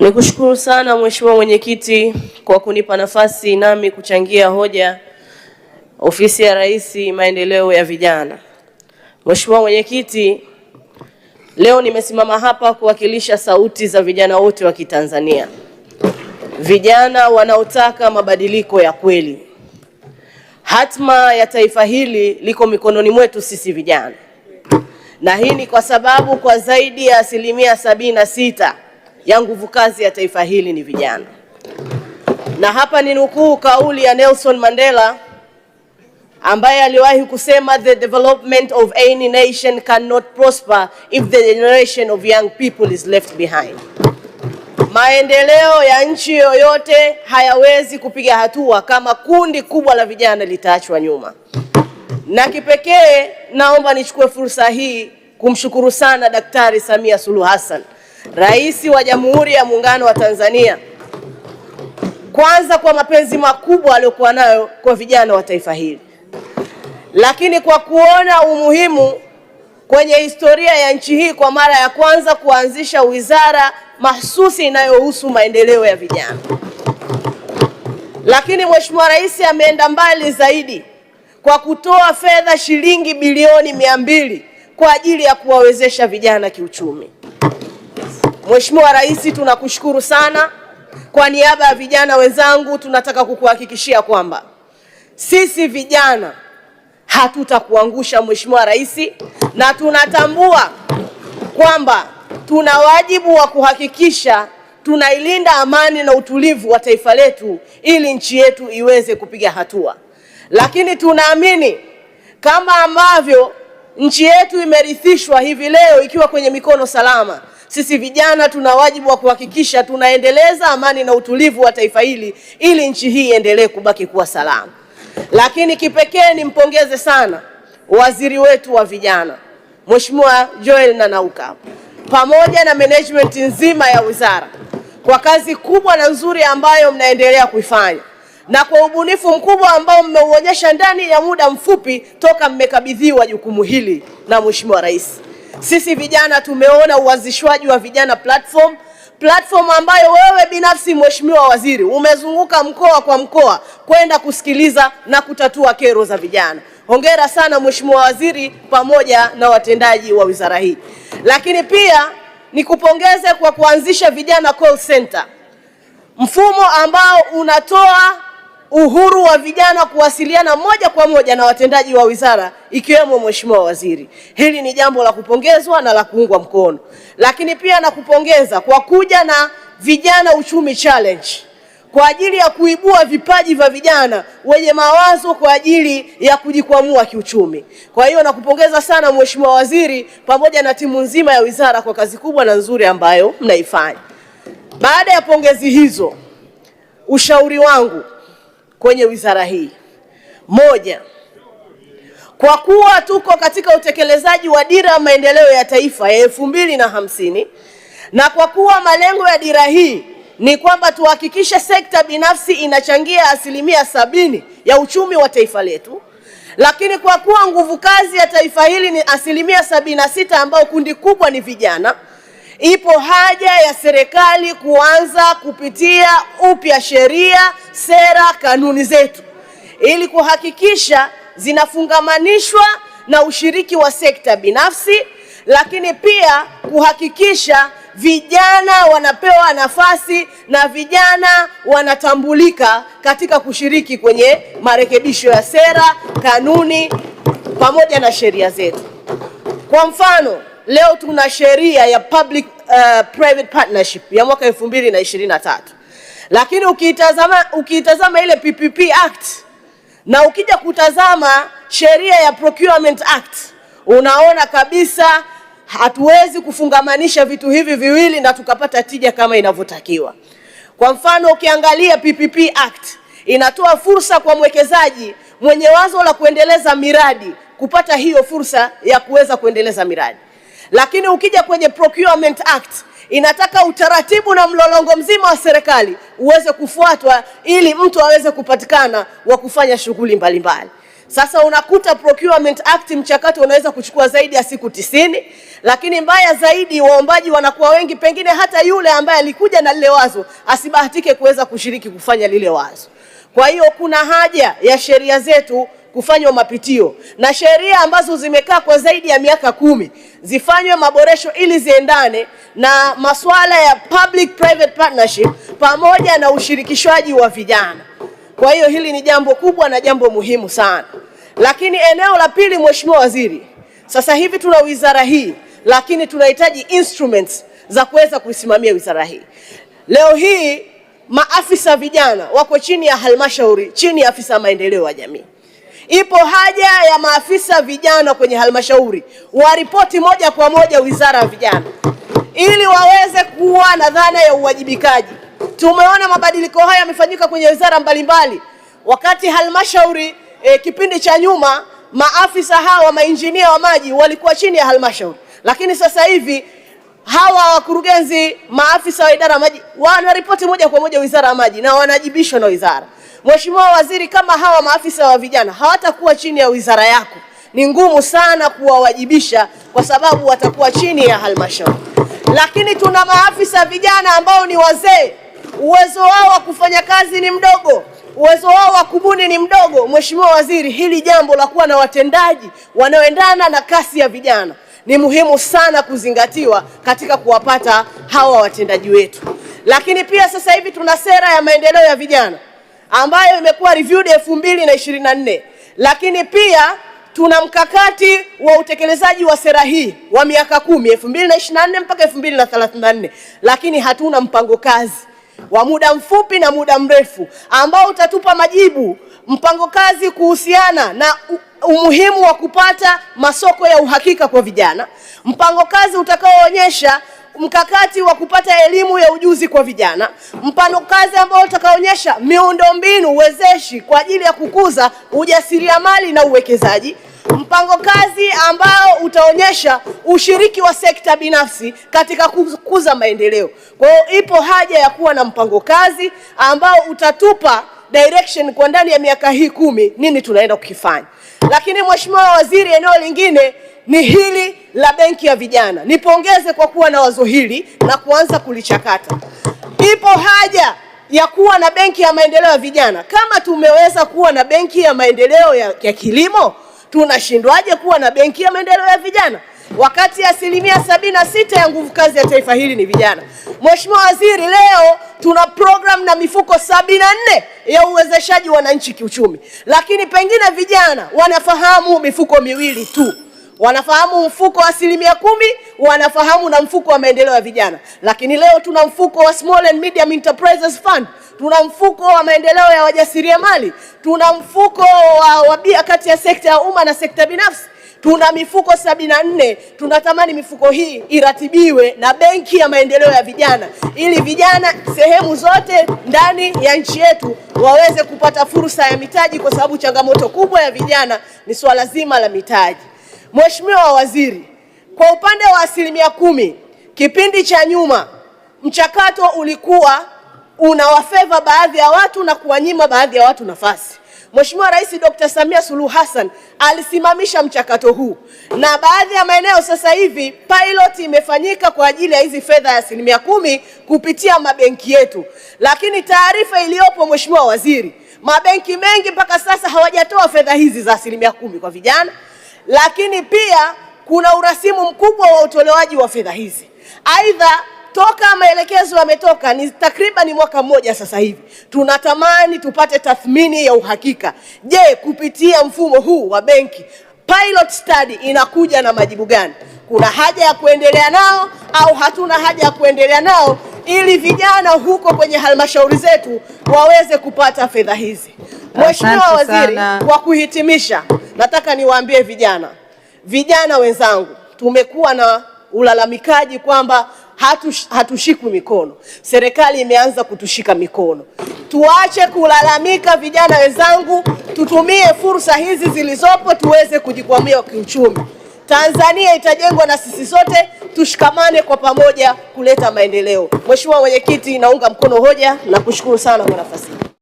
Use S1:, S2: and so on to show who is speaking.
S1: Nikushukuru sana Mheshimiwa Mwenyekiti kwa kunipa nafasi nami kuchangia hoja Ofisi ya Rais Maendeleo ya Vijana. Mheshimiwa Mwenyekiti, leo nimesimama hapa kuwakilisha sauti za vijana wote wa Kitanzania. Vijana wanaotaka mabadiliko ya kweli. Hatma ya taifa hili liko mikononi mwetu sisi vijana. Na hii ni kwa sababu kwa zaidi ya 76% ya nguvu kazi ya taifa hili ni vijana. Na hapa ni nukuu kauli ya Nelson Mandela ambaye aliwahi kusema, the development of any nation cannot prosper if the generation of young people is left behind. Maendeleo ya nchi yoyote hayawezi kupiga hatua kama kundi kubwa la vijana litaachwa nyuma. Na kipekee naomba nichukue fursa hii kumshukuru sana Daktari Samia Suluhu Hassan, Rais wa Jamhuri ya Muungano wa Tanzania, kwanza kwa mapenzi makubwa aliyokuwa nayo kwa vijana wa taifa hili, lakini kwa kuona umuhimu kwenye historia ya nchi hii kwa mara ya kwanza kuanzisha wizara mahsusi inayohusu maendeleo ya vijana. Lakini Mheshimiwa Rais ameenda mbali zaidi kwa kutoa fedha shilingi bilioni 200 kwa ajili ya kuwawezesha vijana kiuchumi. Mheshimiwa Rais, tunakushukuru sana. Kwa niaba ya vijana wenzangu tunataka kukuhakikishia kwamba sisi vijana hatutakuangusha Mheshimiwa Rais, na tunatambua kwamba tuna wajibu wa kuhakikisha tunailinda amani na utulivu wa taifa letu ili nchi yetu iweze kupiga hatua. Lakini tunaamini kama ambavyo nchi yetu imerithishwa hivi leo ikiwa kwenye mikono salama, sisi vijana tuna wajibu wa kuhakikisha tunaendeleza amani na utulivu wa taifa hili ili nchi hii iendelee kubaki kuwa salama. Lakini kipekee nimpongeze sana waziri wetu wa vijana, Mheshimiwa Joel Nanauka, pamoja na management nzima ya wizara kwa kazi kubwa na nzuri ambayo mnaendelea kuifanya, na kwa ubunifu mkubwa ambao mmeuonyesha ndani ya muda mfupi toka mmekabidhiwa jukumu hili na Mheshimiwa Rais. Sisi vijana tumeona uanzishwaji wa vijana platform ambayo wewe binafsi Mheshimiwa Waziri umezunguka mkoa kwa mkoa kwenda kusikiliza na kutatua kero za vijana. Hongera sana Mheshimiwa Waziri pamoja na watendaji wa wizara hii. Lakini pia nikupongeze kwa kuanzisha vijana call center, mfumo ambao unatoa uhuru wa vijana kuwasiliana moja kwa moja na watendaji wa wizara ikiwemo Mheshimiwa Waziri. Hili ni jambo la kupongezwa na la kuungwa mkono. Lakini pia nakupongeza kwa kuja na vijana uchumi challenge kwa ajili ya kuibua vipaji vya vijana wenye mawazo kwa ajili ya kujikwamua kiuchumi. Kwa hiyo nakupongeza sana Mheshimiwa Waziri pamoja na timu nzima ya wizara kwa kazi kubwa na nzuri ambayo mnaifanya. Baada ya pongezi hizo, ushauri wangu kwenye wizara hii: moja, kwa kuwa tuko katika utekelezaji wa dira ya maendeleo ya taifa ya 2050 na kwa kuwa malengo ya dira hii ni kwamba tuhakikishe sekta binafsi inachangia 70% ya uchumi wa taifa letu, lakini kwa kuwa nguvu kazi ya taifa hili ni 76% ambao kundi kubwa ni vijana, ipo haja ya serikali kuanza kupitia upya sheria, sera, kanuni zetu ili kuhakikisha zinafungamanishwa na ushiriki wa sekta binafsi, lakini pia kuhakikisha vijana wanapewa nafasi na vijana wanatambulika katika kushiriki kwenye marekebisho ya sera, kanuni pamoja na sheria zetu. Kwa mfano, leo tuna sheria ya public private partnership ya mwaka 2023. Lakini ukitazama ile PPP Act na ukija kutazama sheria ya Procurement Act, unaona kabisa hatuwezi kufungamanisha vitu hivi viwili na tukapata tija kama inavyotakiwa. Kwa mfano, ukiangalia PPP Act inatoa fursa kwa mwekezaji mwenye wazo la kuendeleza miradi kupata hiyo fursa ya kuweza kuendeleza miradi. Lakini ukija kwenye Procurement Act inataka utaratibu na mlolongo mzima wa serikali uweze kufuatwa ili mtu aweze kupatikana wa kufanya shughuli mbalimbali. Sasa unakuta Procurement Act mchakato unaweza kuchukua zaidi ya siku 90, lakini mbaya zaidi waombaji wanakuwa wengi, pengine hata yule ambaye alikuja na lile wazo asibahatike kuweza kushiriki kufanya lile wazo. Kwa hiyo kuna haja ya sheria zetu kufanywa mapitio, na sheria ambazo zimekaa kwa zaidi ya miaka 10 zifanywe maboresho ili ziendane na masuala ya public private partnership pamoja na ushirikishwaji wa vijana. Kwa hiyo hili ni jambo kubwa na jambo muhimu sana. Lakini eneo la pili, Mheshimiwa Waziri, sasa hivi tuna wizara hii, lakini tunahitaji instruments za kuweza kuisimamia wizara hii. Leo hii maafisa vijana wako chini ya halmashauri, chini ya afisa maendeleo ya jamii. Ipo haja ya maafisa vijana kwenye halmashauri waripoti moja kwa moja wizara ya vijana ili waweze kuwa na dhana ya uwajibikaji. Tumeona mabadiliko haya yamefanyika kwenye wizara mbalimbali. Wakati halmashauri kipindi cha nyuma maafisa hawa mainjinia wa maji walikuwa chini ya halmashauri, lakini sasa hivi hawa wakurugenzi maafisa wa idara ya maji wanaripoti moja kwa moja wizara ya maji na wanajibishwa na wizara. Mheshimiwa Waziri, kama hawa maafisa wa vijana hawatakuwa chini ya wizara yako, ni ngumu sana kuwawajibisha kwa sababu watakuwa chini ya halmashauri. Lakini tuna maafisa vijana ambao ni wazee, uwezo wao wa kufanya kazi ni mdogo, uwezo wao wa kubuni ni mdogo. Mheshimiwa Waziri, hili jambo la kuwa na watendaji wanaoendana na kasi ya vijana ni muhimu sana kuzingatiwa katika kuwapata hawa watendaji wetu. Lakini pia sasa hivi tuna sera ya maendeleo ya vijana ambayo imekuwa reviewed 2024, lakini pia tuna mkakati wa utekelezaji wa sera hii wa miaka 10, 2024 mpaka 2034, lakini hatuna mpango kazi wa muda mfupi na muda mrefu ambao utatupa majibu, mpango kazi kuhusiana na umuhimu wa kupata masoko ya uhakika kwa vijana, mpango kazi utakaoonyesha mkakati wa kupata elimu ya ujuzi kwa vijana, mpango kazi ambao utakaoonyesha miundombinu uwezeshi kwa ajili ya kukuza ujasiriamali na uwekezaji, mpango kazi ambao utaonyesha ushiriki wa sekta binafsi katika kukuza maendeleo. Kwa hiyo ipo haja ya kuwa na mpango kazi ambao utatupa direction kwa ndani ya miaka hii 10 nini tunaenda kukifanya. Lakini Mheshimiwa Waziri, eneo lingine ni hili la benki ya vijana. Nipongeze kwa kuwa na wazo hili na kuanza kulichakata. Ipo haja ya kuwa na benki ya maendeleo ya vijana. Kama tumeweza kuwa na benki ya maendeleo ya kilimo, tunashindwaje kuwa na benki ya maendeleo ya vijana wakati 76% ya nguvu kazi ya taifa hili ni vijana? Mheshimiwa Waziri, leo tuna program na mifuko 74 ya uwezeshaji wananchi kiuchumi, lakini pengine vijana wanafahamu mifuko miwili tu. Wanafahamu mfuko wa 10%, wanafahamu na mfuko wa maendeleo ya vijana. Lakini leo tuna mfuko wa Small and Medium Enterprises Fund, tuna mfuko wa maendeleo ya wajasiriamali, tuna mfuko wa bia kati ya sekta ya umma na sekta binafsi. Tuna mifuko 74. Tunatamani mifuko hii iratibiwe na benki ya maendeleo ya vijana ili vijana sehemu zote ndani ya nchi yetu waweze kupata fursa ya mitaji, kwa sababu changamoto kubwa ya vijana ni swala zima la mitaji. Mheshimiwa Waziri, kwa upande wa 10%, kipindi cha nyuma mchakato ulikuwa unawafeva baadhi ya watu na kuwanyima baadhi ya watu nafasi. Mheshimiwa Rais Dr. Samia Suluhu Hassan alisimamisha mchakato huu, na baadhi ya maeneo sasa hivi pilot imefanyika kwa ajili ya hizi fedha ya 10% kupitia mabenki yetu. Lakini taarifa iliyopo Mheshimiwa Waziri, mabenki mengi mpaka sasa hawajatoa fedha hizi za 10% kwa vijana, lakini pia kuna urasimu mkubwa wa utolewaji wa fedha hizi. Aidha, toka maelekezo yametoka ni takriban mwaka mmoja sasa hivi, tunatamani tupate tathmini ya uhakika. Je, kupitia mfumo huu wa benki pilot study inakuja na majibu gani? Kuna haja ya kuendelea nao au hatuna haja ya kuendelea nao, ili vijana huko kwenye halmashauri zetu waweze kupata fedha hizi. Mheshimiwa Waziri, kwa kuhitimisha, nataka niwaambie vijana wenzangu, tumekuwa na ulalamikaji kwamba hatushikwi mikono. Serikali imeanza kutushika mikono. Tuache kulalamika vijana wenzangu, tutumie fursa hizi zilizopo tuweze kujikwamua kiuchumi. Tanzania itajengwa na sisi sote, tushikamane kwa pamoja kuleta maendeleo. Mheshimiwa Mwenyekiti, naunga mkono hoja na kushukuru sana kwa nafasi.